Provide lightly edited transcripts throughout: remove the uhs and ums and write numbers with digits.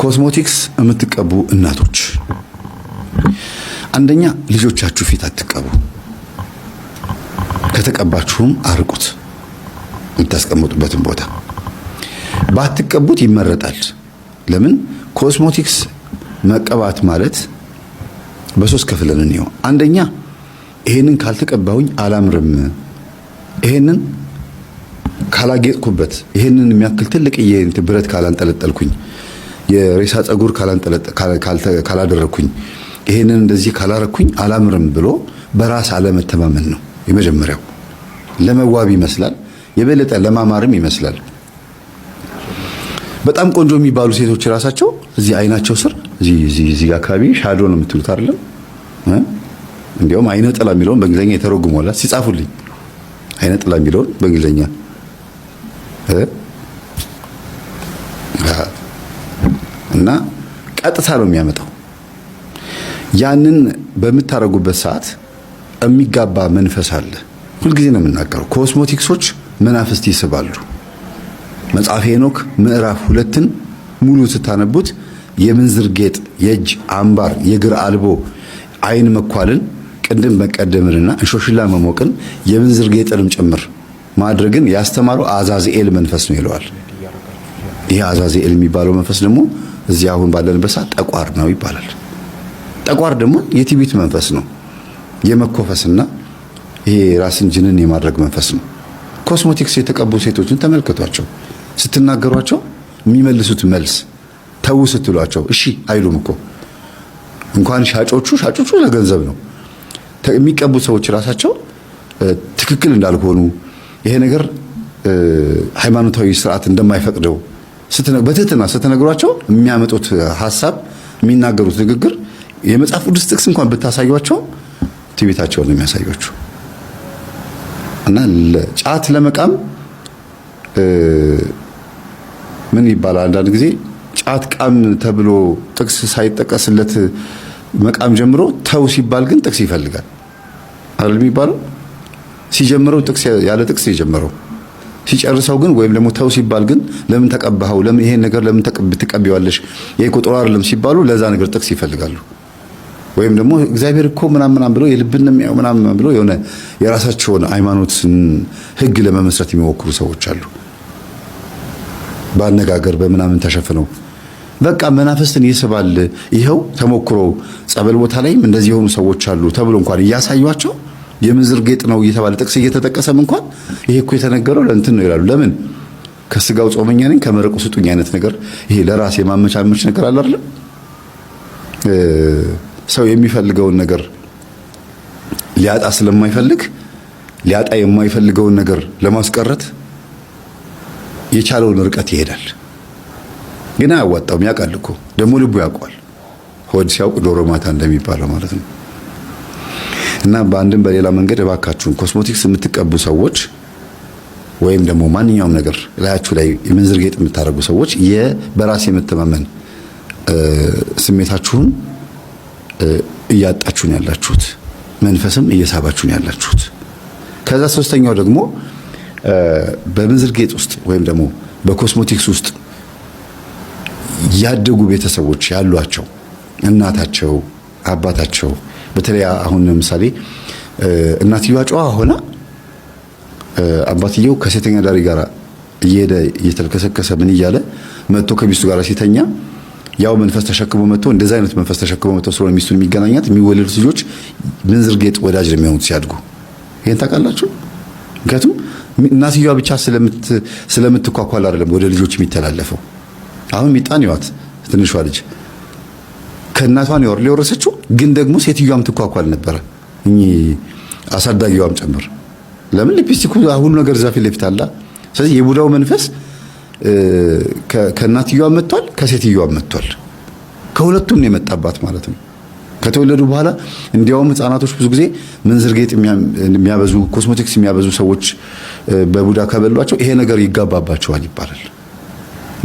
ኮስሞቲክስ የምትቀቡ እናቶች አንደኛ ልጆቻችሁ ፊት አትቀቡ። ከተቀባችሁም አርቁት። የምታስቀምጡበትን ቦታ ባትቀቡት ይመረጣል። ለምን ኮስሞቲክስ መቀባት ማለት በሶስት ከፍለን ነው። አንደኛ ይሄንን ካልተቀባውኝ አላምርም፣ ይሄንን ካላጌጥኩበት፣ ይሄንን የሚያክል ትልቅ ብረት ካላንጠለጠልኩኝ፣ የሬሳ ጸጉር ካላደረኩኝ፣ ይሄንን እንደዚህ ካላረኩኝ አላምርም ብሎ በራስ አለመተማመን ነው የመጀመሪያው። ለመዋብ ይመስላል፣ የበለጠ ለማማርም ይመስላል። በጣም ቆንጆ የሚባሉ ሴቶች ራሳቸው እዚህ አይናቸው ስር እዚህ አካባቢ ሻዶ ነው የምትሉት አይደለም? እንዲያውም አይነ ጥላ የሚለውን በእንግሊዘኛ የተረጉመዋል ሲጻፉልኝ። አይነ ጥላ የሚለውን በእንግሊዘኛ እና ቀጥታ ነው የሚያመጣው። ያንን በምታረጉበት ሰዓት የሚጋባ መንፈስ አለ። ሁልጊዜ ነው የምናገረው፣ ኮስሞቲክሶች መናፍስት ይስባሉ። መጽሐፈ ሄኖክ ምዕራፍ 2ን ሙሉ ስታነቡት የምንዝር ጌጥ፣ የእጅ አምባር፣ የእግር አልቦ፣ አይን መኳልን፣ ቅንድም መቀደምንና እንሾሽላ መሞቅን የምንዝር ጌጥንም ጭምር ማድረግን ያስተማረው አዛዚኤል መንፈስ ነው ይለዋል። ይሄ አዛዚኤል የሚባለው መንፈስ ደግሞ እዚህ አሁን ባለንበት ሰዓት ጠቋር ነው ይባላል። ጠቋር ደግሞ የትዕቢት መንፈስ ነው፣ የመኮፈስና ይሄ ራስን ጅንን የማድረግ መንፈስ ነው። ኮስሞቲክስ የተቀቡ ሴቶችን ተመልከቷቸው። ስትናገሯቸው የሚመልሱት መልስ ተው ስትሏቸው እሺ አይሉም እኮ። እንኳን ሻጮቹ ለገንዘብ ነው። የሚቀቡት ሰዎች ራሳቸው ትክክል እንዳልሆኑ፣ ይሄ ነገር ሃይማኖታዊ ስርዓት እንደማይፈቅደው በትህትና ስትነግሯቸው የሚያመጡት ሐሳብ፣ የሚናገሩት ንግግር የመጽሐፍ ቅዱስ ጥቅስ እንኳን ብታሳዩቸው ትዕቢታቸውን ነው የሚያሳዩቸው። እና ጫት ለመቃም ምን ይባላል? አንዳንድ ጊዜ ጫት ቃም ተብሎ ጥቅስ ሳይጠቀስለት መቃም ጀምሮ ተው ሲባል ግን ጥቅስ ይፈልጋል አይደል የሚባለው? ሲጀምረው ጥቅስ ያለ ጥቅስ የጀመረው ሲጨርሰው ግን ወይም ደግሞ ተው ሲባል ግን ለምን ተቀባኸው፣ ለምን ይሄን ነገር ለምን ትቀቢዋለሽ፣ ይሄ ቁጥሩ አይደለም ሲባሉ ለዛ ነገር ጥቅስ ይፈልጋሉ። ወይም ደግሞ እግዚአብሔር እኮ ምናምን ብለው የልብን ነው ምናምን ብለው የሆነ የራሳቸውን ሃይማኖትን ሕግ ለመመስረት የሚሞክሩ ሰዎች አሉ። ባነጋገር በምናምን ተሸፍነው በቃ መናፍስትን ይስባል። ይሄው ተሞክሮ ጸበል ቦታ ላይም እንደዚህ የሆኑ ሰዎች አሉ ተብሎ እንኳን እያሳዩአቸው የምንዝር ጌጥ ነው እየተባለ ጥቅስ እየተጠቀሰም እንኳን ይሄ እኮ የተነገረው ለእንትን ነው ይላሉ። ለምን ከስጋው ጾመኛ ነኝ ከመረቁ ስጡኝ አይነት ነገር፣ ይሄ ለራስ የማመቻመች ነገር አለ አይደል? ሰው የሚፈልገውን ነገር ሊያጣ ስለማይፈልግ ሊያጣ የማይፈልገውን ነገር ለማስቀረት የቻለውን ርቀት ይሄዳል። ግን አያዋጣውም። ያውቃል እኮ ደግሞ ልቡ ያውቀዋል። ሆድ ሲያውቅ ዶሮ ማታ እንደሚባለው ማለት ነው። እና በአንድም በሌላ መንገድ እባካችሁን ኮስሞቲክስ የምትቀቡ ሰዎች ወይም ደግሞ ማንኛውም ነገር ላያችሁ ላይ የምንዝር ጌጥ የምታደርጉ ሰዎች በራስ የመተማመን ስሜታችሁን እያጣችሁን ያላችሁት፣ መንፈስም እየሳባችሁን ያላችሁት። ከዛ ሶስተኛው ደግሞ በምንዝር ጌጥ ውስጥ ወይም ደግሞ በኮስሞቲክስ ውስጥ ያደጉ ቤተሰቦች ያሏቸው እናታቸው፣ አባታቸው በተለይ አሁን ለምሳሌ እናትየዋ ጨዋ ሆና አባትየው ከሴተኛ ዳሪ ጋር እየሄደ እየተልከሰከሰ ምን እያለ መጥቶ ከሚስቱ ጋር ሲተኛ ያው መንፈስ ተሸክሞ መጥቶ እንደዛ አይነት መንፈስ ተሸክሞ መጥቶ ስለሆነ ሚስቱን የሚገናኛት የሚወለዱት ልጆች ምንዝር ጌጥ ወዳጅ ነው የሚሆኑት ሲያድጉ። ይሄን ታውቃላችሁ? ምክንያቱም እናትየዋ ብቻ ስለምትኳኳል አይደለም ወደ ልጆች የሚተላለፈው። አሁን ሚጣን ይዋት ትንሿ ልጅ ከእናቷን የወረሰችው ግን ደግሞ ሴትዮዋም ትኳኳል ነበረ፣ አሳዳጊዋም ጭምር። ለምን ሊፕስቲኩ ሁሉ ነገር እዛ ፊት ለፊት አለ። ስለዚህ የቡዳው መንፈስ ከእናትየዋ መጥቷል፣ ከሴትዮዋ መጥቷል። ከሁለቱም ነው የመጣባት ማለት ነው። ከተወለዱ በኋላ እንዲያውም ህፃናቶች ብዙ ጊዜ ምንዝር ጌጥ የሚያበዙ ኮስሞቲክስ የሚያበዙ ሰዎች በቡዳ ከበሏቸው ይሄ ነገር ይጋባባቸዋል ይባላል።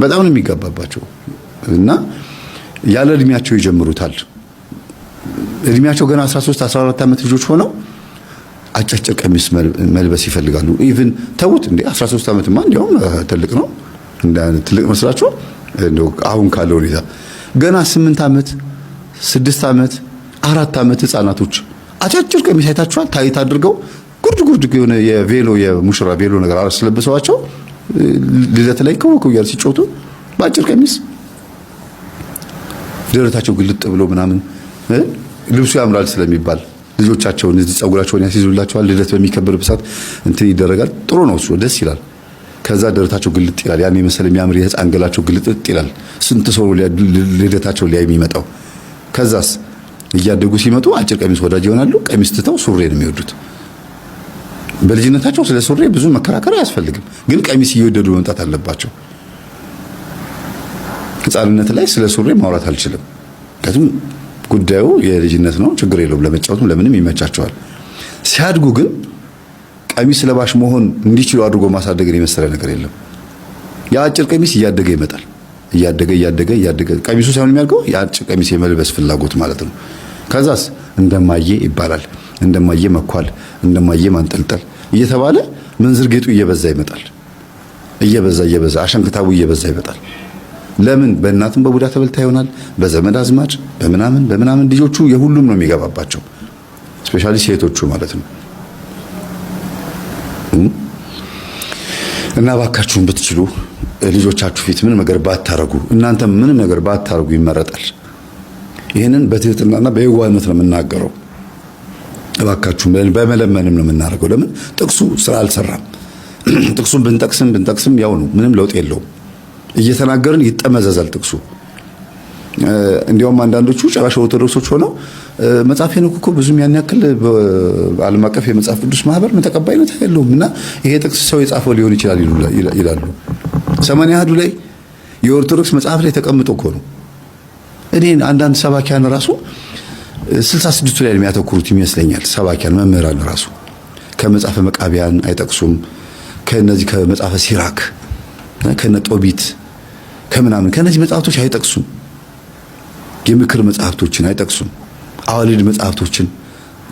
በጣም ነው የሚጋባባቸው እና ያለ እድሜያቸው ይጀምሩታል። እድሜያቸው ገና 13 14 ዓመት ልጆች ሆነው አጫጭር ቀሚስ መልበስ ይፈልጋሉ። ኢቭን ተውት እንዴ 13 ዓመትማ እንዲያውም ትልቅ ነው። ትልቅ መስላችሁ አሁን ካለው ሁኔታ ገና 8 ዓመት 6 ዓመት 4 ዓመት ህፃናቶች አጫጭር ቀሚስ አይታችኋል? ታይት አድርገው ጉርድ የሆነ የቬሎ የሙሽራ ቬሎ ነገር አስለብሰዋቸው ልደት ላይ ከወኩ ያል ሲጮቱ በአጭር ቀሚስ ደረታቸው ግልጥ ብሎ ምናምን ልብሱ ያምራል ስለሚባል ልጆቻቸውን እዚህ ጸጉራቸውን ያስይዙላቸዋል። ልደት በሚከበርበት ሰዓት እንትን ይደረጋል። ጥሩ ነው እሱ ደስ ይላል። ከዛ ደረታቸው ግልጥ ይላል። ያን የመሰለ የሚያምር የህፃን ገላቸው ግልጥ ይላል። ስንት ሰው ልደታቸው ላይ የሚመጣው። ከዛስ እያደጉ ሲመጡ አጭር ቀሚስ ወዳጅ ይሆናሉ። ቀሚስ ትተው ሱሪ ነው የሚወዱት። በልጅነታቸው ስለ ሱሪ ብዙ መከራከር አያስፈልግም፣ ግን ቀሚስ እየወደዱ መምጣት አለባቸው። ህፃንነት ላይ ስለ ሱሪ ማውራት አልችልም፣ ምክንያቱም ጉዳዩ የልጅነት ነው። ችግር የለውም፣ ለመጫወቱም ለምንም ይመቻቸዋል። ሲያድጉ ግን ቀሚስ ለባሽ መሆን እንዲችሉ አድርጎ ማሳደግን የመሰለ ነገር የለም። የአጭር ቀሚስ እያደገ ይመጣል። እያደገ ቀሚሱ ሳይሆን የሚያልቀው የአጭር ቀሚስ የመልበስ ፍላጎት ማለት ነው። ከዛስ እንደማየ ይባላል፣ እንደማየ መኳል፣ እንደማየ ማንጠልጠል እየተባለ መንዝር ጌጡ እየበዛ ይመጣል። እየበዛ አሸንክታቡ እየበዛ ይመጣል። ለምን? በእናትም በቡዳ ተበልታ ይሆናል፣ በዘመድ አዝማድ በምናምን ልጆቹ የሁሉም ነው የሚገባባቸው፣ ስፔሻሊ ሴቶቹ ማለት ነው። እና ባካችሁን ብትችሉ ልጆቻችሁ ፊት ምንም ነገር ባታረጉ፣ እናንተ ምንም ነገር ባታረጉ ይመረጣል። ይሄንን በትህትናና በየዋህነት ነው የምናገረው። እባካችሁን በመለመንም ነው የምናደርገው። ለምን? ጥቅሱ ስራ አልሰራም። ጥቅሱን ብንጠቅስም ያው ነው፣ ምንም ለውጥ የለውም። እየተናገርን ይጠመዘዛል ጥቅሱ። እንዲያውም አንዳንዶቹ ጭራሽ ኦርቶዶክሶች ሆነው መጽሐፍ ሄኖክ እኮ ብዙም ያን ያክል በዓለም አቀፍ የመጽሐፍ ቅዱስ ማህበር ተቀባይነት የለውም እና ይሄ ጥቅስ ሰው የጻፈው ሊሆን ይችላል ይላሉ። 80 ላይ የኦርቶዶክስ መጽሐፍ ላይ ተቀምጦ እኮ ነው። እኔ አንዳንድ ሰባኪያን ራሱ 66 ላይ የሚያተኩሩት ይመስለኛል። ሰባኪያን መምህራን ራሱ ከመጽሐፈ መቃቢያን አይጠቅሱም። ከነዚህ ከመጽሐፈ ሲራክ ከነጦቢት ከምናምን ከነዚህ መጽሐፍቶች አይጠቅሱም። የምክር መጽሐፍቶችን አይጠቅሱም። አዋልድ መጽሐፍቶችን፣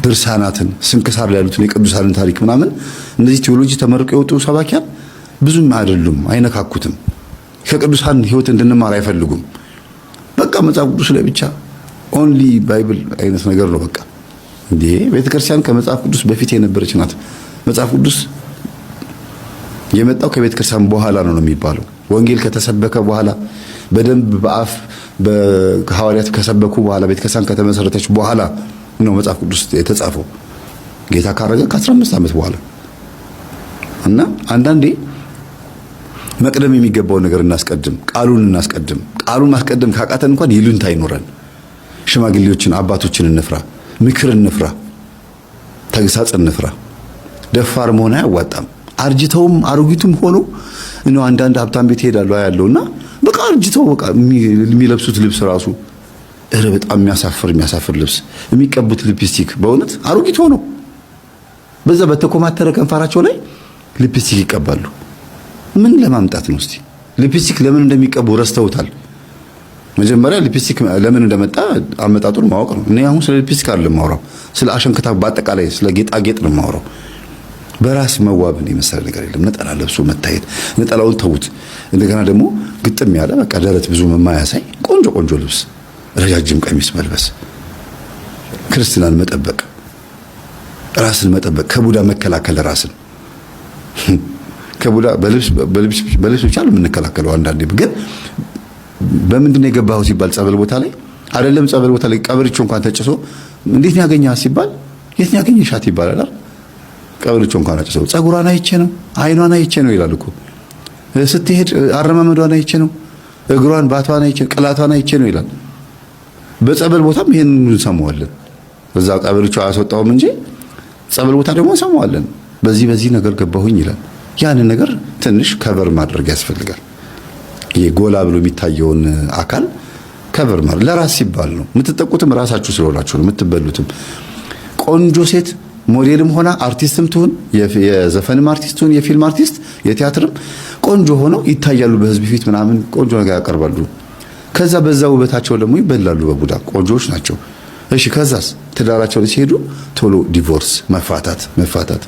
ድርሳናትን፣ ስንክሳር ላይ ያሉትን የቅዱሳንን ታሪክ ምናምን እነዚህ ቴዎሎጂ ተመርቀው የወጡ ሰባኪያን ብዙም አይደሉም፣ አይነካኩትም። ከቅዱሳን ሕይወት እንድንማር አይፈልጉም። በቃ መጽሐፍ ቅዱስ ላይ ብቻ ኦንሊ ባይብል አይነት ነገር ነው። በቃ እንዴ ቤተክርስቲያን ከመጽሐፍ ቅዱስ በፊት የነበረች ናት። መጽሐፍ ቅዱስ የመጣው ከቤተክርስቲያን በኋላ ነው የሚባለው። ወንጌል ከተሰበከ በኋላ በደንብ በአፍ በሐዋርያት ከሰበኩ በኋላ ቤተክርስቲያን ከተመሰረተች በኋላ ነው መጽሐፍ ቅዱስ የተጻፈው። ጌታ ካረገ ከ15 ዓመት በኋላ እና አንዳንዴ መቅደም የሚገባው ነገር እናስቀድም፣ ቃሉን እናስቀድም። ቃሉን ማስቀደም ካቃተን እንኳን ይሉንታ አይኖረን። ሽማግሌዎችን አባቶችን እንፍራ፣ ምክር እንፍራ፣ ተግሳጽ እንፍራ። ደፋር መሆን አያዋጣም። አርጅተውም አሮጊቱም ሆኖ ነው አንዳንድ ሀብታም ቤት ሄዳሉ ያለውና በቃ አርጅተው በቃ የሚለብሱት ልብስ ራሱ በጣም የሚያሳፍር ልብስ፣ የሚቀቡት ሊፕስቲክ በእውነት አሮጊት ሆኖ በዛ በተኮማተረ ከንፈራቸው ላይ ሊፕስቲክ ይቀባሉ። ምን ለማምጣት ነው? እስቲ ሊፕስቲክ ለምን እንደሚቀቡ ረስተውታል። መጀመሪያ ሊፕስቲክ ለምን እንደመጣ አመጣጡን ማወቅ ነው። እኔ አሁን ስለ ሊፕስቲክ አይደለም ማውራው፣ ስለ አሸንክታ በአጠቃላይ ስለ ጌጣጌጥ ነው ማውራው። በራስ መዋብን የመሰለ ነገር የለም። ነጠላ ለብሶ መታየት፣ ነጠላውን ተውት። እንደገና ደግሞ ግጥም ያለ በቃ ደረት ብዙ የማያሳይ ቆንጆ ልብስ፣ ረጃጅም ቀሚስ መልበስ፣ ክርስትናን መጠበቅ፣ ራስን መጠበቅ፣ ከቡዳ መከላከል ራስን ከቡዳ በልብስ ብቻ ነው የምንከላከለው። አንዳንዴ ግን በምንድን ነው የገባኸው ሲባል ጸበል ቦታ ላይ አይደለም፣ ጸበል ቦታ ላይ ቀበሪቾ እንኳን ተጭሶ እንዴት ነው ያገኘሃት ሲባል የት ነው ያገኘሻት ይባላል። ቀበሪቾ እንኳን አጭሰው ጸጉሯን አይቼ ነው አይኗን አይቼ ነው ይላል እኮ። ስትሄድ አረማመዷን አይቼ ነው፣ እግሯን ባቷን አይቼ ቅላቷን አይቼ ነው ይላል። በጸበል ቦታም ይሄን እንሰማዋለን። እዛ ቀበሪቾ አያስወጣውም እንጂ ጸበል ቦታ ደግሞ እንሰማዋለን። በዚህ ነገር ገባሁኝ ይላል። ያንን ነገር ትንሽ ከቨር ማድረግ ያስፈልጋል። ይሄ ጎላ ብሎ የሚታየውን አካል ከቨር ማድረግ ለራስ ሲባል ነው። የምትጠቁትም ራሳችሁ ስለሆናችሁ ነው። የምትበሉትም ቆንጆ ሴት ሞዴልም ሆና አርቲስትም ትሁን የዘፈንም አርቲስት ትሁን የፊልም አርቲስት የቲያትርም ቆንጆ ሆነው ይታያሉ በህዝብ ፊት ምናምን ቆንጆ ነገር ያቀርባሉ። ከዛ በዛ ውበታቸው ደግሞ ይበላሉ በቡዳ ቆንጆዎች ናቸው። እሺ ከዛስ ትዳራቸው ሲሄዱ ቶሎ ዲቮርስ መፋታት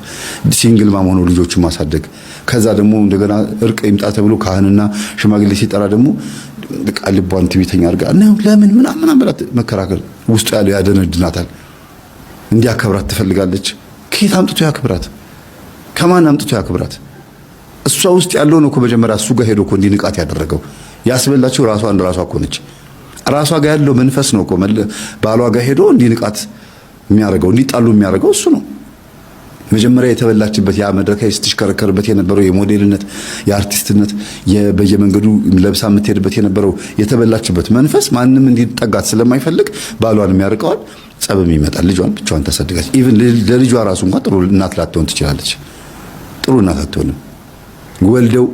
ሲንግል ማም ሆኖ ልጆችን ማሳደግ። ከዛ ደግሞ እንደገና እርቅ ይምጣ ተብሎ ካህንና ሽማግሌ ሲጠራ ደግሞ በቃ ልቧን ትዕቢተኛ አድርጋ ነው ለምን ምናምን ብላት መከራከር ውስጡ ያለው ያደነድናታል። እንዲያከብራት ትፈልጋለች። ከየት አምጥቶ ያክብራት? ከማን አምጥቶ ያክብራት? እሷ ውስጥ ያለው ነው እኮ መጀመሪያ እሱ ጋር ሄዶ እኮ እንዲንቃት ያደረገው። ያስበላችው ራሷ እኮ ነች። ራሷ ጋር ያለው መንፈስ ነው እኮ ባሏ ጋር ሄዶ እንዲንቃት የሚያደርገው እንዲጣሉ የሚያደርገው እሱ ነው። መጀመሪያ የተበላችበት ያ መድረክ ላይ ስትሽከረከርበት የነበረው የሞዴልነት የአርቲስትነት በየመንገዱ ለብሳ የምትሄድበት የነበረው የተበላችበት መንፈስ ማንም እንዲጠጋት ስለማይፈልግ ባሏን የሚያርቀዋል። ጸብም ይመጣል። ልጇን ብቻዋን ታሳድጋለች። ኢቭን ለልጇ ራሱ እንኳን ጥሩ እናት ላትሆን ትችላለች። ጥሩ እናት አትሆንም። ወልደው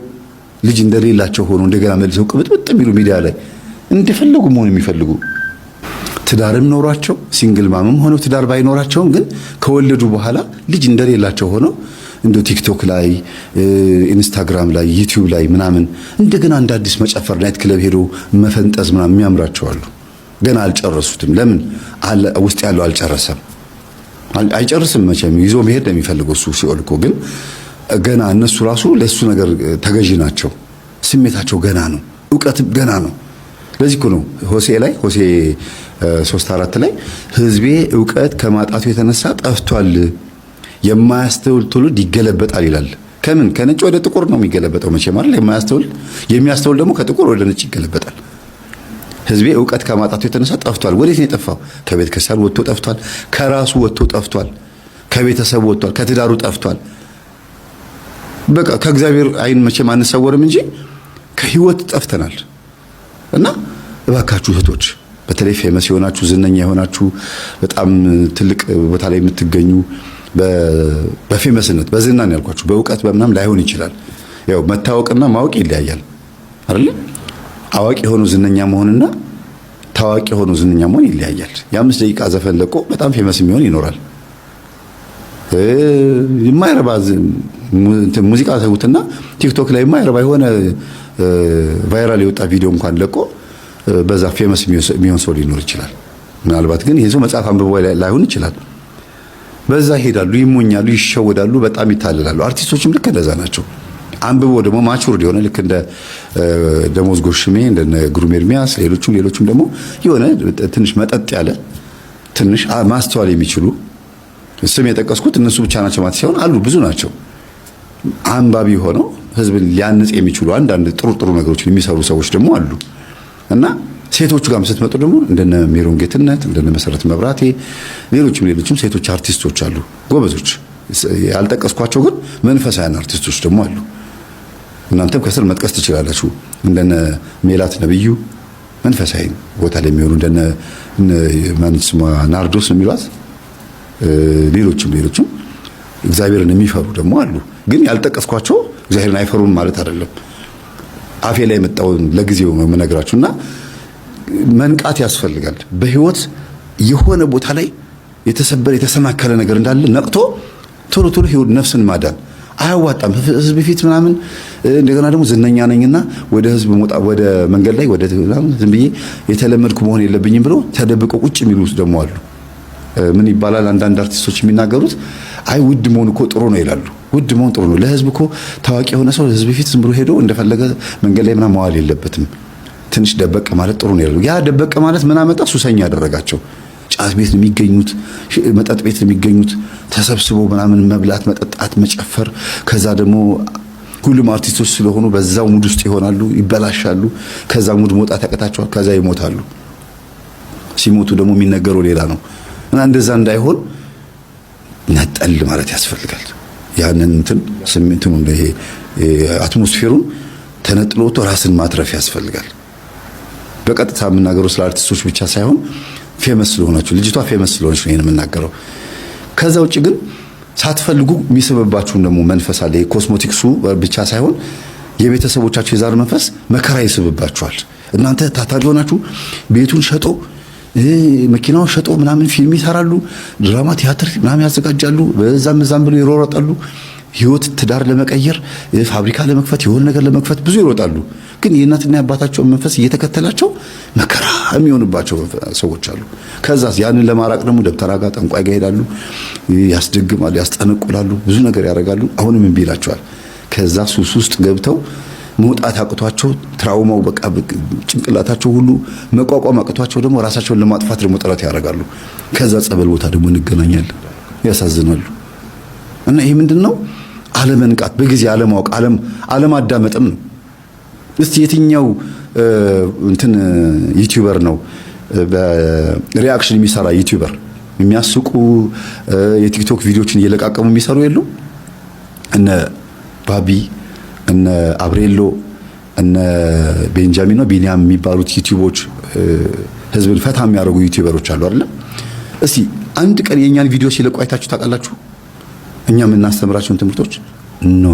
ልጅ እንደሌላቸው ሆኖ እንደገና መልሰው ቅብጥብጥ የሚሉ ሚዲያ ላይ እንደፈለጉ መሆን የሚፈልጉ ትዳርም ኖሯቸው ሲንግል ማምም ሆነው ትዳር ባይኖራቸውም ግን ከወለዱ በኋላ ልጅ እንደሌላቸው ሆነው እንደ ቲክቶክ ላይ ኢንስታግራም ላይ ዩቲዩብ ላይ ምናምን እንደገና እንደ አዲስ መጨፈር ናይት ክለብ ሄዶ መፈንጠዝ ምናምን የሚያምራቸው አሉ። ገና አልጨረሱትም። ለምን ውስጥ ያለው አልጨረሰም። አይጨርስም መቼም ይዞ መሄድ ነው የሚፈልገው እሱ ሲኦል እኮ። ግን ገና እነሱ ራሱ ለሱ ነገር ተገዢ ናቸው። ስሜታቸው ገና ነው። ዕውቀት ገና ነው። ለዚህ እኮ ነው ሆሴ 3:4 ላይ ሕዝቤ ዕውቀት ከማጣቱ የተነሳ ጠፍቷል፣ የማያስተውል ትውልድ ይገለበጣል ይላል። ከምን ከነጭ ወደ ጥቁር ነው የሚገለበጠው መቼም አይደል? የሚያስተውል ደግሞ ከጥቁር ወደ ነጭ ይገለበጣል። ሕዝቤ ዕውቀት ከማጣቱ የተነሳ ጠፍቷል። ወዴት ነው የጠፋው? ከቤተ ክርስቲያን ወጥቶ ጠፍቷል። ከራሱ ወጥቶ ጠፍቷል። ከቤተሰቡ ወጥቷል። ከትዳሩ ጠፍቷል። በቃ ከእግዚአብሔር አይን መቼም አንሰወርም እንጂ ከህይወት ጠፍተናል። እና እባካችሁ እህቶች በተለይ ፌመስ የሆናችሁ ዝነኛ የሆናችሁ በጣም ትልቅ ቦታ ላይ የምትገኙ በፌመስነት በዝና ነው ያልኳችሁ፣ በእውቀት በምናም ላይሆን ይችላል። ያው መታወቅና ማወቅ ይለያያል አይደል? አዋቂ ሆኖ ዝነኛ መሆንና ታዋቂ ሆኖ ዝነኛ መሆን ይለያያል። የ5 ደቂቃ ዘፈን ለቆ በጣም ፌመስ የሚሆን ይኖራል። የማይረባ ሙዚቃ ተውትና ቲክቶክ ላይ የማይረባ የሆነ ቫይራል የወጣ ቪዲዮ እንኳን ለቆ በዛ ፌመስ የሚሆን ሰው ሊኖር ይችላል። ምናልባት ግን ይሄ ሰው መጽሐፍ አንብቦ ላይሆን ይችላል። በዛ ይሄዳሉ፣ ይሞኛሉ፣ ይሸወዳሉ፣ በጣም ይታለላሉ። አርቲስቶችም ልክ እንደዛ ናቸው። አንብቦ ደግሞ ማቹርድ የሆነ ልክ እንደ ደሞዝ ጎሽሜ እንደነ ግሩም ኤርሚያስ ሌሎችም ደግሞ የሆነ ትንሽ መጠጥ ያለ ትንሽ ማስተዋል የሚችሉ ስም የጠቀስኩት እነሱ ብቻ ናቸው ማለት ሳይሆን አሉ፣ ብዙ ናቸው። አንባቢ ሆነው ህዝብን ሊያንጽ የሚችሉ አንዳንድ ጥሩ ነገሮችን የሚሰሩ ሰዎች ደግሞ አሉ። እና ሴቶቹ ጋርም ስትመጡ ደግሞ እንደነ ሜሮን ጌትነት እንደነ መሰረት መብራቴ ሌሎችም ሴቶች አርቲስቶች አሉ፣ ጎበዞች። ያልጠቀስኳቸው ግን መንፈሳውያን አርቲስቶች ደግሞ አሉ። እናንተም ከስር መጥቀስ ትችላላችሁ። እንደነ ሜላት ነብዩ መንፈሳዊ ቦታ ላይ የሚሆኑ እንደነ ማንስማ ናርዶስ የሚሏት ሌሎችም እግዚአብሔርን የሚፈሩ ደግሞ አሉ። ግን ያልጠቀስኳቸው እግዚአብሔርን አይፈሩም ማለት አይደለም። አፌ ላይ የመጣውን ለጊዜው ነው የምነግራችሁና መንቃት ያስፈልጋል። በህይወት የሆነ ቦታ ላይ የተሰበረ የተሰናከለ ነገር እንዳለ ነቅቶ ቶሎ ህይወት ነፍስን ማዳን አያዋጣም። ህዝብ ፊት ምናምን እንደገና ደግሞ ዝነኛ ነኝና ወደ ህዝብ ወደ መንገድ ላይ ወደ ዝም ብዬ የተለመድኩ መሆን የለብኝም ብሎ ተደብቆ ቁጭ የሚሉት ደግሞ አሉ። ምን ይባላል አንዳንድ አርቲስቶች የሚናገሩት አይ ውድ መሆን እኮ ጥሩ ነው ይላሉ። ውድ መሆን ጥሩ ነው። ለህዝብ እኮ ታዋቂ የሆነ ሰው ህዝብ ፊት ዝም ብሎ ሄዶ እንደፈለገ መንገድ ላይ ምናምን መዋል የለበትም። ትንሽ ደበቅ ማለት ጥሩ ነው ይላሉ። ያ ደበቅ ማለት ምን አመጣ? ሱሰኛ ያደረጋቸው። ጫት ቤት ነው የሚገኙት፣ መጠጥ ቤት ነው የሚገኙት፣ ተሰብስበው ምናምን መብላት፣ መጠጣት፣ መጨፈር። ከዛ ደግሞ ሁሉም አርቲስቶች ስለሆኑ በዛው ሙድ ውስጥ ይሆናሉ፣ ይበላሻሉ። ከዛ ሙድ መውጣት ያቀታቸዋል። ከዛ ይሞታሉ። ሲሞቱ ደግሞ የሚነገረው ሌላ ነው። እና እንደዛ እንዳይሆን ነጠል ማለት ያስፈልጋል። ያንን ስሜቱን ይሄ አትሞስፌሩን ተነጥሎ ራስን ማትረፍ ያስፈልጋል። በቀጥታ የምናገረው ስለ አርቲስቶች ብቻ ሳይሆን ፌመስ ስለሆናችሁ ልጅቷ ፌመስ ስለሆነች ነው የምናገረው። ከዛ ውጪ ግን ሳትፈልጉ የሚስብባችሁን ደግሞ መንፈስ አለ። ኮስሞቲክሱ ብቻ ሳይሆን የቤተሰቦቻችሁ የዛር መንፈስ መከራ ይስብባችኋል። እናንተ ታታሪ ሆናችሁ ቤቱን ሸጦ መኪናውን ሸጦ ምናምን ፊልም ይሰራሉ፣ ድራማ ቲያትር ምናምን ያዘጋጃሉ፣ በዛም ብሎ ይሮጣሉ። ህይወት ትዳር ለመቀየር ፋብሪካ ለመክፈት የሆነ ነገር ለመክፈት ብዙ ይሮጣሉ። ግን የእናትና የአባታቸው መንፈስ እየተከተላቸው መከራ የሚሆንባቸው ሰዎች አሉ። ከዛስ ያንን ለማራቅ ደግሞ ደብተራ ጋር ጠንቋይ ጋር ይሄዳሉ፣ ያስደግማሉ፣ ያስጠነቁላሉ፣ ብዙ ነገር ያደርጋሉ። አሁንም እምቢ ይላቸዋል። ከዛ ሱስ ውስጥ ገብተው መውጣት አቅቷቸው ትራውማው በቃ ጭንቅላታቸው ሁሉ መቋቋም አቅቷቸው ደግሞ ራሳቸውን ለማጥፋት ደግሞ ጥረት ያደርጋሉ። ከዛ ጸበል ቦታ ደግሞ እንገናኛለን። ያሳዝናሉ። እና ይሄ ምንድነው? አለመንቃት፣ በጊዜ አለማወቅ፣ አለማዳመጥም ነው። እስቲ የትኛው እንትን ዩቲዩበር ነው በሪአክሽን የሚሰራ ዩቲዩበር የሚያስቁ የቲክቶክ ቪዲዮችን እየለቃቀሙ የሚሰሩ የሉ? እነ ባቢ፣ እነ አብሬሎ፣ እነ ቤንጃሚን ቢኒያም የሚባሉት ዩቲዩቦች ህዝብን ፈታ የሚያደርጉ ዩቲዩበሮች አሉ አይደል? እስቲ አንድ ቀን የኛን ቪዲዮ ሲለቁ አይታችሁ ታውቃላችሁ? እኛ የምናስተምራቸውን ትምህርቶች ኖ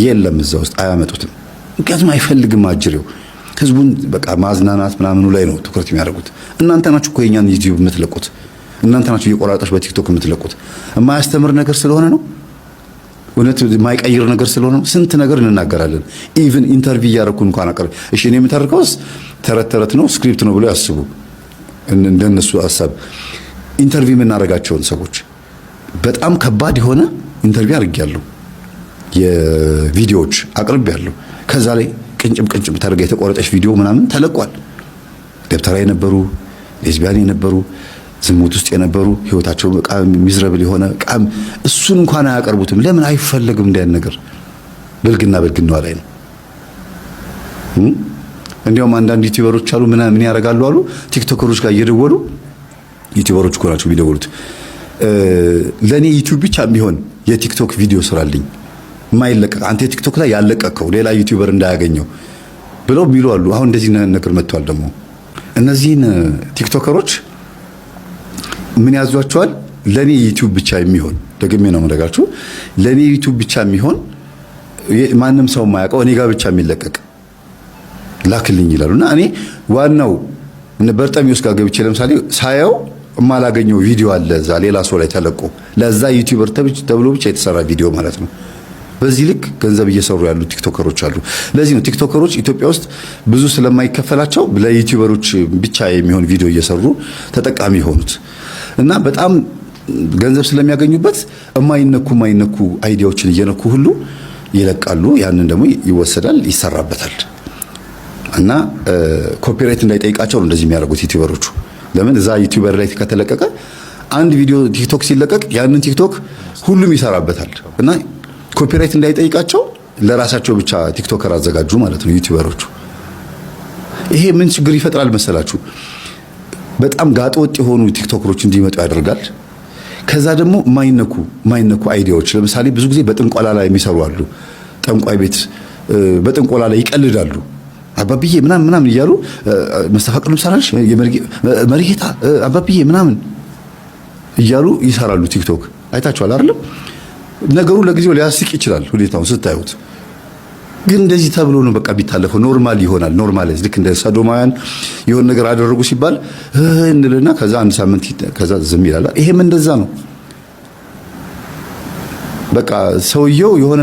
የለም፣ እዛ ውስጥ አያመጡትም። ምክንያቱም አይፈልግም አጅሬው። ህዝቡን በቃ ማዝናናት ምናምኑ ላይ ነው ትኩረት የሚያደርጉት። እናንተ ናችሁ እኮ የኛን ዩቲዩብ የምትለቁት። እናንተ ናችሁ እየቆራረጣችሁ በቲክቶክ የምትለቁት። የማያስተምር ነገር ስለሆነ ነው። እውነት የማይቀይር ነገር ስለሆነ ነው። ስንት ነገር እንናገራለን። ኢቭን ኢንተርቪው እያደረኩ እንኳን አቀርብ። እሺ እኔ የምታርከውስ ተረት ነው ስክሪፕት ነው ብሎ ያስቡ። እንደነሱ ሐሳብ ኢንተርቪው የምናደርጋቸውን ሰዎች በጣም ከባድ የሆነ ኢንተርቪው አድርጌያለሁ። የቪዲዮዎች አቅርቤያለሁ። ከዛ ላይ ቅንጭም ተደርጋ የተቆረጠች ቪዲዮ ምናምን ተለቋል። ደብተራ የነበሩ ሌዝቢያን የነበሩ ዝሙት ውስጥ የነበሩ ህይወታቸው በቃ ሚዝረብል የሆነ ቃም እሱን እንኳን አያቀርቡትም። ለምን አይፈልግም? እንዲያን ነገር ብልግናው ላይ ነው። እንዲያውም አንዳንድ ዩቲዩበሮች አሉ ምን ያደርጋሉ አሉ ቲክቶከሮች ጋር እየደወሉ ዩቲዩበሮች እኮ ናቸው የሚደውሉት። ለኔ ዩቲዩብ ብቻ የሚሆን የቲክቶክ ቪዲዮ ስራልኝ ማይለቀቅ አንተ ቲክቶክ ላይ ያለቀቀው ሌላ ዩቲዩበር እንዳያገኘው ብለው የሚሉ አሉ። አሁን እንደዚህ ነገር መጥቷል። ደግሞ እነዚህን ቲክቶከሮች ምን ያዟቸዋል? ለኔ ዩቲዩብ ብቻ የሚሆን ደግሜ ነው የምነግራችሁ፣ ለኔ ዩቲዩብ ብቻ የሚሆን ማንም ሰው የማያውቀው እኔ ጋር ብቻ የሚለቀቅ ላክልኝ ይላሉና እኔ ዋናው በርጠሚውስ ጋር ገብቼ ለምሳሌ ሳየው የማላገኘው ቪዲዮ አለ እዛ ሌላ ሰው ላይ ተለቆ ለዛ ዩቲዩበር ተብሎ ብቻ የተሰራ ቪዲዮ ማለት ነው። በዚህ ልክ ገንዘብ እየሰሩ ያሉ ቲክቶከሮች አሉ። ለዚህ ነው ቲክቶከሮች ኢትዮጵያ ውስጥ ብዙ ስለማይከፈላቸው ለዩቲዩበሮች ብቻ የሚሆን ቪዲዮ እየሰሩ ተጠቃሚ የሆኑት እና በጣም ገንዘብ ስለሚያገኙበት የማይነኩ አይዲያዎችን እየነኩ ሁሉ ይለቃሉ። ያንን ደግሞ ይወሰዳል፣ ይሰራበታል እና ኮፒራይት እንዳይጠይቃቸው ነው እንደዚህ የሚያደርጉት ዩቲዩበሮቹ። ለምን እዛ ዩቲዩበር ላይ ከተለቀቀ አንድ ቪዲዮ ቲክቶክ ሲለቀቅ ያንን ቲክቶክ ሁሉም ይሰራበታል እና ኮፒራይት እንዳይጠይቃቸው ለራሳቸው ብቻ ቲክቶከር አዘጋጁ ማለት ነው ዩቲዩበሮቹ። ይሄ ምን ችግር ይፈጥራል መሰላችሁ? በጣም ጋጠወጥ የሆኑ ቲክቶከሮች እንዲመጡ ያደርጋል። ከዛ ደግሞ ማይነኩ አይዲያዎች ለምሳሌ ብዙ ጊዜ በጥንቆላ ላይ የሚሰሩ አሉ። ጠንቋይ ቤት በጥንቆላ ላይ ይቀልዳሉ። አባብዬ ምናምን እያሉ መስተፋቅር ምሳራሽ መሪጌታ አባብዬ ምናምን እያሉ ይሰራሉ። ቲክቶክ አይታችኋል አይደል? ነገሩ ለጊዜው ሊያስቅ ይችላል ሁኔታውን ስታዩት፣ ግን እንደዚህ ተብሎ ነው በቃ ቢታለፈው ኖርማል ይሆናል። ኖርማላይዝ ልክ እንደ ሰዶማውያን የሆነ ነገር አደረጉ ሲባል እንልና ከዛ አንድ ሳምንት ከዛ ዝም ይላል። ይሄም እንደዛ ነው። በቃ ሰውየው የሆነ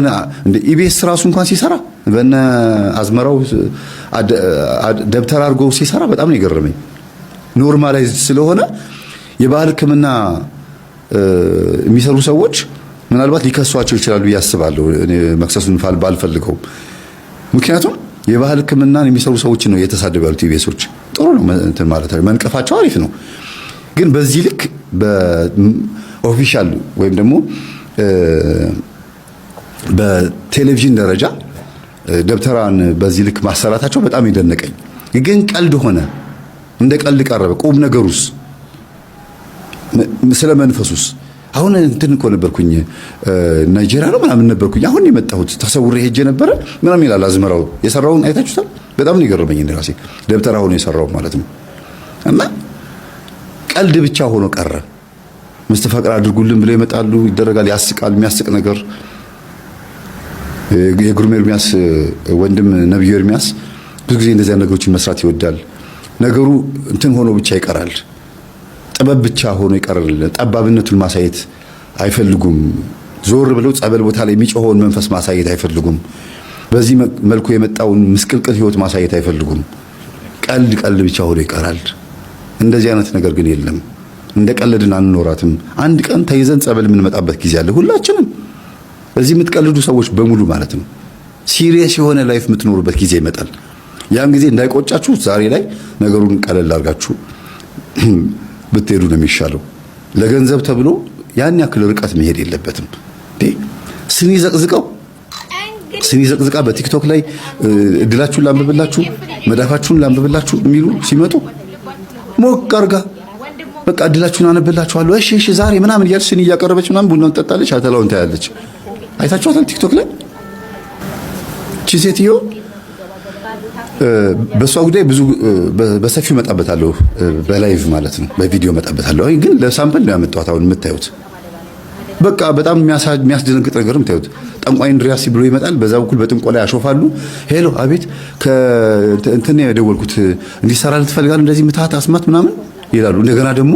እንደ ኢቢኤስ ራሱ እንኳን ሲሰራ በእነ አዝመራው ደብተር አድርጎ ሲሰራ በጣም ነው የገረመኝ። ኖርማላይዝ ስለሆነ የባህል ሕክምና የሚሰሩ ሰዎች ምናልባት ሊከሷቸው ይችላሉ ያስባሉ። እኔ መክሰሱን ባልፈልገውም፣ ምክንያቱም የባህል ሕክምናን የሚሰሩ ሰዎችን ነው እየተሳደቡ ያሉት ኢቢኤሶች። ጥሩ ነው እንትን ማለት ነው፣ መንቀፋቸው አሪፍ ነው። ግን በዚህ ልክ በኦፊሻል ወይም ደግሞ በቴሌቪዥን ደረጃ ደብተራን በዚህ ልክ ማሰራታቸው በጣም ይደነቀኝ። ግን ቀልድ ሆነ፣ እንደ ቀልድ ቀረበ። ቁም ነገሩስ ስለ መንፈሱስ አሁን እንትን እኮ ነበርኩኝ ናይጄሪያ ነው ምናምን ነበርኩኝ። አሁን የመጣሁት ተሰውሬ ሄጄ ነበረ ምናምን ይላል አዝመራው። የሰራውን አይታችሁታል? በጣም ነው የገረመኝ ራሴ ደብተራ ሆኖ የሰራው ማለት ነው። እና ቀልድ ብቻ ሆኖ ቀረ። መስተፋቅር አድርጉልን ብለው ይመጣሉ፣ ይደረጋል፣ ያስቃል። የሚያስቅ ነገር የግሩም ኤርሚያስ ወንድም ነብዩ ኤርሚያስ ብዙ ጊዜ እንደዚህ ነገሮችን መስራት ይወዳል። ነገሩ እንትን ሆኖ ብቻ ይቀራል፣ ጥበብ ብቻ ሆኖ ይቀራል። ጠባብነቱን ማሳየት አይፈልጉም። ዞር ብለው ጸበል ቦታ ላይ የሚጮኸውን መንፈስ ማሳየት አይፈልጉም። በዚህ መልኩ የመጣውን ምስቅልቅል ህይወት ማሳየት አይፈልጉም። ቀልድ ብቻ ሆኖ ይቀራል። እንደዚህ አይነት ነገር ግን የለም። እንደ ቀልድን አንኖራትም። አንድ ቀን ተይዘን ጸበል የምንመጣበት ጊዜ አለ። ሁላችንም እዚህ የምትቀልዱ ሰዎች በሙሉ ማለት ነው። ሲሪየስ የሆነ ላይፍ የምትኖሩበት ጊዜ ይመጣል። ያን ጊዜ እንዳይቆጫችሁ ዛሬ ላይ ነገሩን ቀለል አድርጋችሁ ብትሄዱ ነው የሚሻለው። ለገንዘብ ተብሎ ያን ያክል ርቀት መሄድ የለበትም። ስኒ ዘቅዝቃ በቲክቶክ ላይ እድላችሁን ላንብብላችሁ፣ መዳፋችሁን ላንብብላችሁ የሚሉ ሲመጡ ሞቅ አርጋ በቃ እድላችሁን አነብላችኋለሁ እሺ ዛሬ ምናምን እያለች ስኒ እያቀረበች ምናምን ቡናውን ትጠጣለች፣ አተላውን ታያለች። አይታችኋታል ቲክቶክ ላይ እቺ ሴትዮ። በሷ ጉዳይ ብዙ በሰፊው መጣበታለሁ፣ በላይቭ ማለት ነው፣ በቪዲዮ መጣበታለሁ። ግን ለሳምፕል ነው ያመጣሁት። አሁን የምታዩት በቃ በጣም የሚያስደነግጥ ነገር የምታዩት። ጠንቋይ እንድሪያስ ብሎ ይመጣል፣ በዛ በኩል በጥንቆላ ያሾፋሉ። ሄሎ አቤት ከእንትን የደወልኩት እንዲሰራልህ ትፈልጋለህ እንደዚህ ምትሃት አስማት ምናምን ይላሉ። እንደገና ደግሞ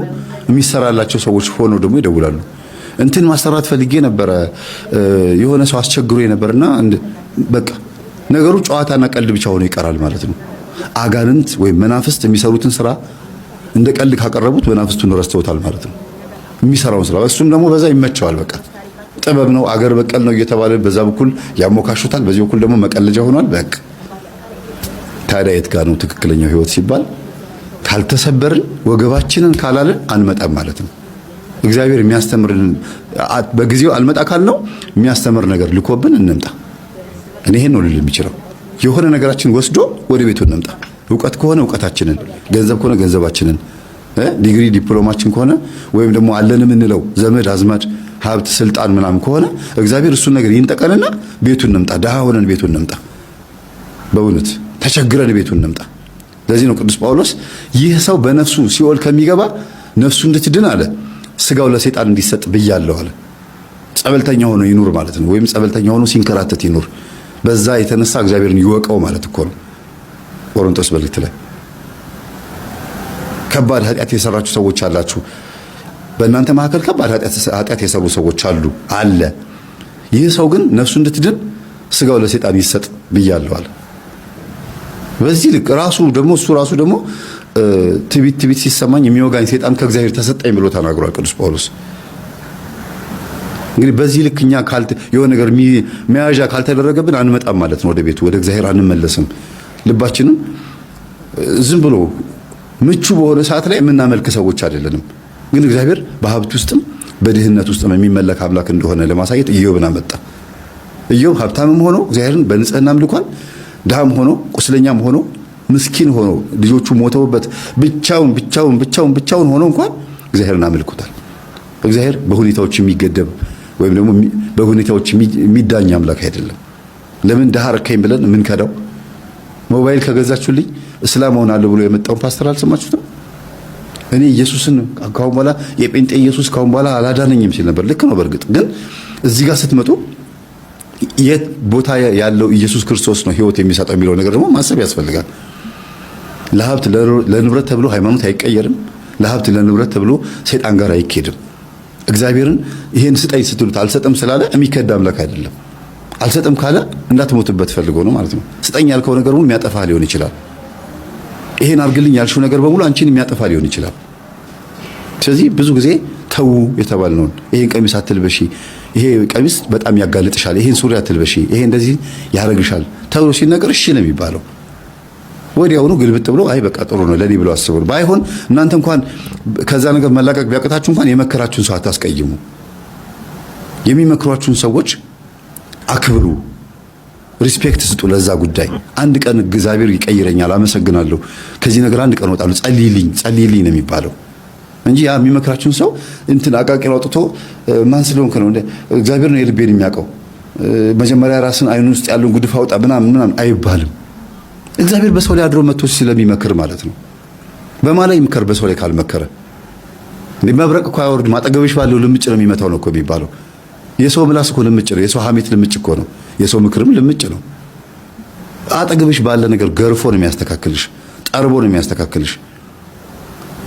የሚሰራላቸው ሰዎች ሆነው ደግሞ ይደውላሉ። እንትን ማሰራት ፈልጌ ነበረ የሆነ ሰው አስቸግሮ ነበርና በቃ ነገሩ ጨዋታና ቀልድ ብቻ ሆኖ ይቀራል ማለት ነው። አጋንንት ወይም መናፍስት የሚሰሩትን ስራ እንደ ቀልድ ካቀረቡት መናፍስቱን ረስተውታል ማለት ነው። የሚሰራውን ስራ እሱም ደግሞ በዛ ይመቸዋል። በቃ ጥበብ ነው አገር በቀል ነው እየተባለ በዛ በኩል ያሞካሹታል፣ በዚህ በኩል ደግሞ መቀለጃ ሆኗል። በቃ ታዲያ የት ጋር ነው ትክክለኛው ህይወት ሲባል ካልተሰበርን ወገባችንን ካላልን አንመጣም ማለት ነው። እግዚአብሔር የሚያስተምርን በጊዜው አልመጣ ካልነው የሚያስተምር ነገር ልኮብን እንምጣ። እኔ ይሄን ነው ልል የሚችለው። የሆነ ነገራችን ወስዶ ወደ ቤቱ እንምጣ። ዕውቀት ከሆነ ዕውቀታችንን፣ ገንዘብ ከሆነ ገንዘባችንን፣ ዲግሪ ዲፕሎማችን ከሆነ ወይም ደግሞ አለን የምንለው ዘመድ አዝማድ ሀብት ስልጣን ምናምን ከሆነ እግዚአብሔር እሱን ነገር ይንጠቀንና ቤቱን እንምጣ። ደሃ ሆነን ቤቱን እንምጣ። በእውነት ተቸግረን ቤቱን እንምጣ። ለዚህ ነው ቅዱስ ጳውሎስ ይህ ሰው በነፍሱ ሲኦል ከሚገባ ነፍሱ እንድትድን አለ ስጋው ለሰይጣን እንዲሰጥ ብያለሁ አለ። ጸበልተኛ ሆኖ ይኑር ማለት ነው። ወይም ጸበልተኛ ሆኖ ሲንከራተት ይኑር። በዛ የተነሳ እግዚአብሔርን ይወቀው ማለት እኮ ነው። ቆሮንቶስ መልእክት ላይ ከባድ ኃጢአት የሰራችሁ ሰዎች አላችሁ፣ በእናንተ መካከል ከባድ ኃጢአት የሰሩ ሰዎች አለ። ይህ ሰው ግን ነፍሱ እንድትድን ስጋው ለሰይጣን ይሰጥ ብያለሁ አለ። በዚህ ልክ ራሱ ደግሞ እሱ ራሱ ደግሞ ትቢት ሲሰማኝ የሚወጋኝ ሰይጣን ከእግዚአብሔር ተሰጠኝ ብሎ ተናግሯል ቅዱስ ጳውሎስ። እንግዲህ በዚህ ልክ እኛ የሆነ ነገር መያዣ ካልተደረገብን አንመጣም ማለት ነው። ወደ ቤቱ ወደ እግዚአብሔር አንመለስም። ልባችንም ዝም ብሎ ምቹ በሆነ ሰዓት ላይ የምናመልክ ሰዎች አይደለንም። ግን እግዚአብሔር በሀብት ውስጥም በድህነት ውስጥም የሚመለክ አምላክ እንደሆነ ለማሳየት ኢዮብን አመጣ። ኢዮብ ሀብታምም ሆኖ እግዚአብሔርን በንጽህና አምልኳል። ድሃም ሆኖ ቁስለኛም ሆኖ ምስኪን ሆኖ ልጆቹ ሞተውበት ብቻውን ሆኖ እንኳን እግዚአብሔርን አመልኩታል። እግዚአብሔር በሁኔታዎች የሚገደብ ወይም ደግሞ በሁኔታዎች የሚዳኝ አምላክ አይደለም። ለምን ድሃ አረካኝ ብለን የምንከዳው? ሞባይል ከገዛችሁልኝ እስላም ሆናለሁ ብሎ የመጣውን ፓስተር አልሰማችሁትም? እኔ ኢየሱስን ካሁን በኋላ የጴንጤ ኢየሱስ ካሁን በኋላ አላዳነኝም ሲል ነበር። ልክ ነው። በእርግጥ ግን እዚህ ጋር ስትመጡ የት ቦታ ያለው ኢየሱስ ክርስቶስ ነው ህይወት የሚሰጠው የሚለው ነገር ደግሞ ማሰብ ያስፈልጋል። ለሀብት ለንብረት ተብሎ ሃይማኖት አይቀየርም። ለሀብት ለንብረት ተብሎ ሰይጣን ጋር አይኬድም። እግዚአብሔርን ይሄን ስጠኝ ስትሉት አልሰጥም ስላለ የሚከዳ አምላክ አይደለም። አልሰጥም ካለ እንዳትሞትበት ፈልጎ ነው ማለት ነው። ስጠኝ ያልከው ነገር ሁሉ የሚያጠፋ ሊሆን ይችላል። ይሄን አርግልኝ ያልሽው ነገር በሙሉ አንቺን የሚያጠፋ ሊሆን ይችላል። ስለዚህ ብዙ ጊዜ ተው የተባልነውን ይሄን ቀሚስ አትልበሺ፣ ይሄ ቀሚስ በጣም ያጋልጥሻል፣ ይሄን ሱሪ አትልበሺ፣ ይሄ እንደዚህ ያረግሻል ተብሎ ሲነገር እሺ ነው የሚባለው። ወዲያውኑ ግልብጥ ብሎ አይ በቃ ጥሩ ነው ለኔ ብሎ አስቡ። ባይሆን እናንተ እንኳን ከዛ ነገር መላቀቅ ቢያቀታችሁ እንኳን የመከራችሁን ሰው አታስቀይሙ። የሚመክሯችሁን ሰዎች አክብሩ፣ ሪስፔክት ስጡ። ለዛ ጉዳይ አንድ ቀን እግዚአብሔር ይቀይረኛል፣ አመሰግናለሁ፣ ከዚህ ነገር አንድ ቀን እወጣለሁ፣ ጸልይልኝ ነው የሚባለው እንጂ ያ የሚመክራችሁን ሰው እንትን አቃቂር አውጥቶ ማን ስለሆንክ ነው እግዚአብሔር ነው የልቤን የሚያውቀው፣ መጀመሪያ ራስን አይኑ ውስጥ ያለውን ጉድፍ አውጣ ምናምን አይባልም። እግዚአብሔር በሰው ላይ አድሮ መጥቶ ስለሚመክር ማለት ነው። በማን ላይ ይምከር? በሰው ላይ ካልመከረ መብረቅ እኮ አይወርድም፣ አጠገብሽ ባለው ልምጭ ነው የሚመታው ነው እኮ የሚባለው። የሰው ምላስ እኮ ልምጭ ነው፣ የሰው ሐሜት ልምጭ እኮ ነው፣ የሰው ምክርም ልምጭ ነው። አጠገብሽ ባለ ነገር ገርፎ ነው የሚያስተካክልሽ፣ ጠርቦ ነው የሚያስተካክልሽ።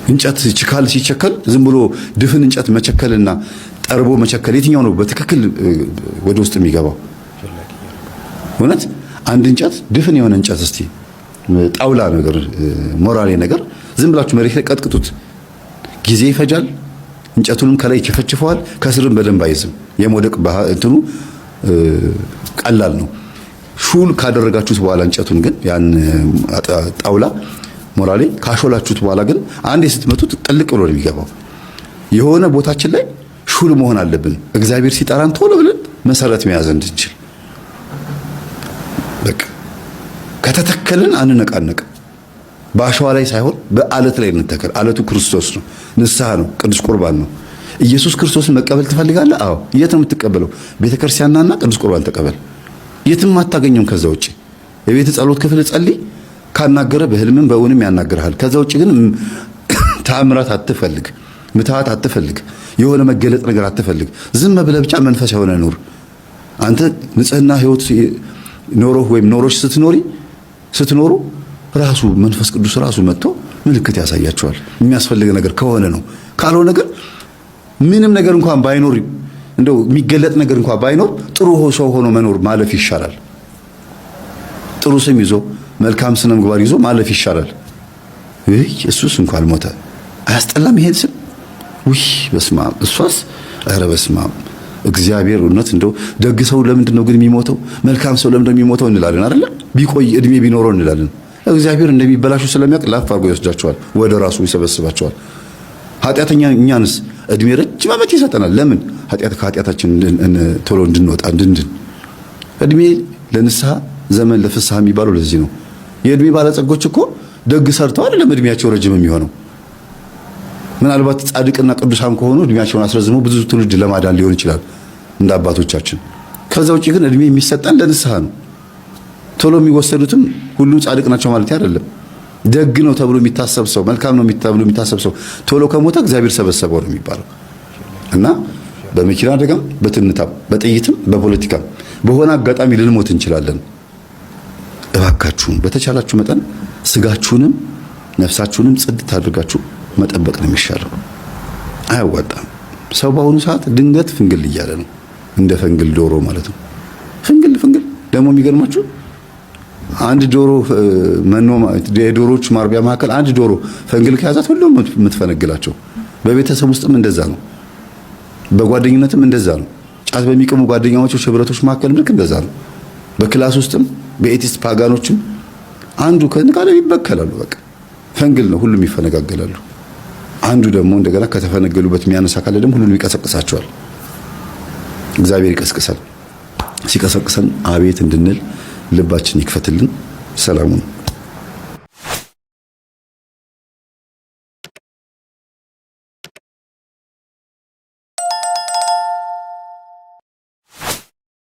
እንጨት ችካል ሲቸከል ዝም ብሎ ድፍን እንጨት መቸከልና ጠርቦ መቸከል የትኛው ነው በትክክል ወደ ውስጥ የሚገባው? እውነት አንድ እንጨት ድፍን የሆነ እንጨት እስቲ ጣውላ ነገር ሞራሌ ነገር ዝም ብላችሁ መሬት ላይ ቀጥቅጡት፣ ጊዜ ይፈጃል። እንጨቱንም ከላይ ይቸፈችፈዋል፣ ከስርም በደንብ አይዝም። የመውደቅ እንትኑ ቀላል ነው። ሹል ካደረጋችሁት በኋላ እንጨቱን ግን ያን ጣውላ ሞራሌ ካሾላችሁት በኋላ ግን አንዴ ስትመቱት ጥልቅ ብሎ ነው የሚገባው። የሆነ ቦታችን ላይ ሹል መሆን አለብን። እግዚአብሔር ሲጠራን ቶሎ ብለን መሰረት መያዝ እንድንችል። በቃ ከተተከልን አንነቃነቅ። በአሸዋ ላይ ሳይሆን በአለት ላይ እንተከል። አለቱ ክርስቶስ ነው፣ ንስሐ ነው፣ ቅዱስ ቁርባን ነው። ኢየሱስ ክርስቶስን መቀበል ትፈልጋለህ? አዎ። የት ነው የምትቀበለው? ቤተክርስቲያንና ቅዱስ ቁርባን ተቀበል። የትም አታገኘውም ከዛ ውጪ። የቤት ጸሎት ክፍል ጸልይ፣ ካናገረ በህልምም በእውንም ያናግርሃል። ከዛ ውጪ ግን ተአምራት አትፈልግ፣ ምትሃት አትፈልግ፣ የሆነ መገለጥ ነገር አትፈልግ። ዝም ብለህ ብቻ መንፈስ የሆነ ኑር። አንተ ንጽህና ህይወት ኖሮህ ወይም ኖሮሽ ስትኖሩ ራሱ መንፈስ ቅዱስ ራሱ መጥቶ ምልክት ያሳያቸዋል። የሚያስፈልግ ነገር ከሆነ ነው። ካልሆነ ነገር ምንም ነገር እንኳን ባይኖር እንደው የሚገለጥ ነገር እንኳን ባይኖር ጥሩ ሰው ሆኖ መኖር ማለፍ ይሻላል። ጥሩ ስም ይዞ መልካም ስነ ምግባር ይዞ ማለፍ ይሻላል። እሱስ እንኳን ሞተ አያስጠላም? ይሄን ስም በስማም እሷስ ኧረ በስማም እግዚአብሔር እውነት እንደው ደግ ሰው ለምንድን ነው ግን የሚሞተው? መልካም ሰው ለምንድን ነው የሚሞተው እንላለን አይደል? ቢቆይ እድሜ ቢኖረው እንላለን። እግዚአብሔር እንደሚበላሹ ስለሚያውቅ ላፍ አድርጎ ይወስዳቸዋል፣ ወደ ራሱ ይሰበስባቸዋል። ኃጢአተኛ እኛንስ እድሜ ረጅም ዓመት ይሰጠናል። ለምን? ከኃጢአታችን ቶሎ እንድንወጣ እንድንድን። እድሜ ለንስሐ ዘመን ለፍስሐ የሚባለው ለዚህ ነው። የእድሜ ባለጸጎች እኮ ደግ ሰርተው አይደለም እድሜያቸው ረጅም የሚሆነው። ምናልባት ጻድቅና ቅዱሳን ከሆኑ እድሜያቸውን አስረዝመው ብዙ ትውልድ ለማዳን ሊሆን ይችላል እንደ አባቶቻችን። ከዛ ውጪ ግን እድሜ የሚሰጠን ለንስሐ ነው። ቶሎ የሚወሰዱትም ሁሉም ጻድቅ ናቸው ማለት አይደለም። ደግ ነው ተብሎ የሚታሰብ ሰው፣ መልካም ነው ተብሎ የሚታሰብ ሰው ቶሎ ከሞተ እግዚአብሔር ሰበሰበው ነው የሚባለው። እና በመኪና አደጋም፣ በትንታም፣ በጥይትም፣ በፖለቲካም በሆነ አጋጣሚ ልንሞት እንችላለን። እባካችሁን በተቻላችሁ መጠን ስጋችሁንም ነፍሳችሁንም ጽድት አድርጋችሁ መጠበቅ ነው የሚሻለው። አያዋጣም። ሰው በአሁኑ ሰዓት ድንገት ፍንግል እያለ ነው፣ እንደ ፈንግል ዶሮ ማለት ነው። ፍንግል ደግሞ የሚገርማችሁ አንድ ዶሮ መኖ የዶሮች ማርቢያ መካከል አንድ ዶሮ ፈንግል ከያዛት ሁሉም የምትፈነግላቸው። በቤተሰብ ውስጥም እንደዛ ነው፣ በጓደኝነትም እንደዛ ነው። ጫት በሚቀሙ ጓደኛሞች ህብረቶች መካከል ልክ እንደዛ ነው። በክላስ ውስጥም በኤቲስት ፓጋኖችም አንዱ ከንቃለ ይበከላሉ። በቃ ፈንግል ነው፣ ሁሉም ይፈነጋገላሉ። አንዱ ደግሞ እንደገና ከተፈነገሉበት የሚያነሳ ካለ ደግሞ ሁሉንም ይቀሰቅሳቸዋል። እግዚአብሔር ይቀስቅሳል። ሲቀሰቅሰን አቤት እንድንል ልባችን ይክፈትልን። ሰላሙን